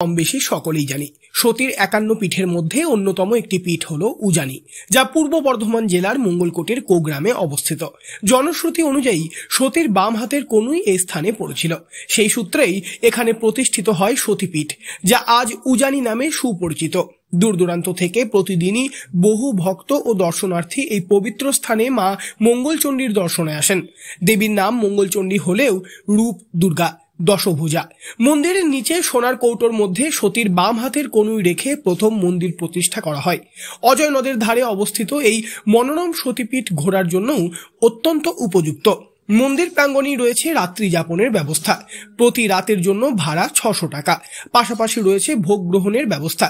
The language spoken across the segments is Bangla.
কম বেশি সকলেই জানি সতীর ৫১ পীঠের মধ্যে অন্যতম একটি পীঠ হল উজানি, যা পূর্ব বর্ধমান জেলার মঙ্গলকোটের কোগ্রামে অবস্থিত। জনশ্রুতি অনুযায়ী সতীর বাম হাতের কনুই এই স্থানে পড়েছিল। সেই সূত্রেই এখানে প্রতিষ্ঠিত হয় সতীপীঠ, যা আজ উজানি নামে সুপরিচিত। দূর দূরান্ত থেকে প্রতিদিনই বহু ভক্ত ও দর্শনার্থী এই পবিত্র স্থানে মা মঙ্গলচণ্ডীর দর্শনে আসেন। দেবীর নাম মঙ্গলচণ্ডী হলেও রূপ দুর্গা, দশভুজা। মন্দিরের নিচে সোনার কৌটোর মধ্যে সতীর বাম হাতের কনুই রেখে প্রথম মন্দির প্রতিষ্ঠা করা হয়। অজয় নদের ধারে অবস্থিত এই মনোরম সতীপীঠ ঘোরার জন্যও অত্যন্ত উপযুক্ত। মন্দির প্রাঙ্গণেই রয়েছে রাত্রি যাপনের ব্যবস্থা। প্রতি রাতের জন্য ভাড়া ৬০০ টাকা। পাশাপাশি রয়েছে ভোগ গ্রহণের ব্যবস্থা,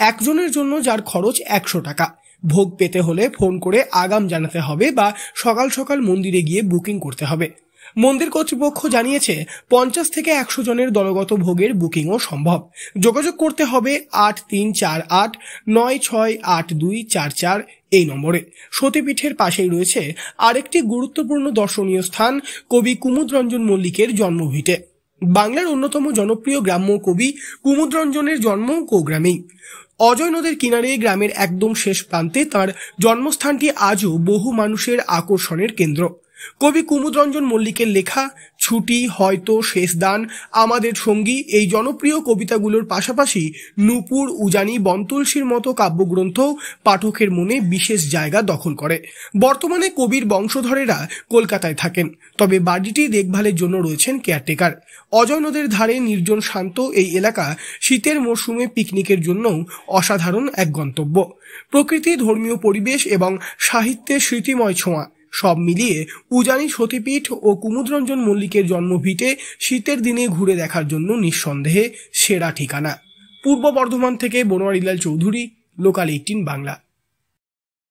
একজনের জন্য যার খরচ ১০০ টাকা। ভোগ পেতে হলে ফোন করে আগাম জানাতে হবে বা সকাল সকাল মন্দিরে গিয়ে বুকিং করতে হবে। মন্দির কর্তৃপক্ষ জানিয়েছে ৫০ থেকে ১০০ জনের দলগত ভোগের বুকিংও সম্ভব। যোগাযোগ করতে হবে ৮৩৪৮৯৬৮২৪৪ এই নম্বরে। সতীপীঠের পাশেই রয়েছে আরেকটি গুরুত্বপূর্ণ দর্শনীয় স্থান, কবি কুমুদরঞ্জন মল্লিকের জন্মভিটে। বাংলার অন্যতম জনপ্রিয় গ্রাম্য কবি কুমুদরঞ্জনের জন্ম কোগ্রামেই। অজয় নদের কিনারে গ্রামের একদম শেষ প্রান্তে তাঁর জন্মস্থানটি আজও বহু মানুষের আকর্ষণের কেন্দ্র। কবি কুমুদরঞ্জন মল্লিকের লেখা ছুটি, হয়তো, শেষ দান, আমাদের সঙ্গী এই জনপ্রিয় কবিতাগুলোর পাশাপাশি নূপুর, উজানি, বনতুলসীর মতো কাব্যগ্রন্থ পাঠকের মনে বিশেষ জায়গা দখল করে। বর্তমানে কবির বংশধরেরা কলকাতায় থাকেন, তবে বাড়িটি দেখভালের জন্য রয়েছেন কেয়ারটেকার। অজয় নদের ধারে নির্জন শান্ত এই এলাকা শীতের মরশুমে পিকনিকের জন্যও অসাধারণ এক গন্তব্য। প্রকৃতি, ধর্মীয় পরিবেশ এবং সাহিত্যের স্মৃতিময় ছোঁয়া সব মিলিয়ে উজানি সতীপীঠ ও কুমুদরঞ্জন মল্লিকের জন্মভিটে শীতের দিনে ঘুরে দেখার জন্য নিঃসন্দেহে সেরা ঠিকানা। পূর্ব বর্ধমান থেকে বনোয়ারিলাল চৌধুরী, লোকাল ১৮ বাংলা।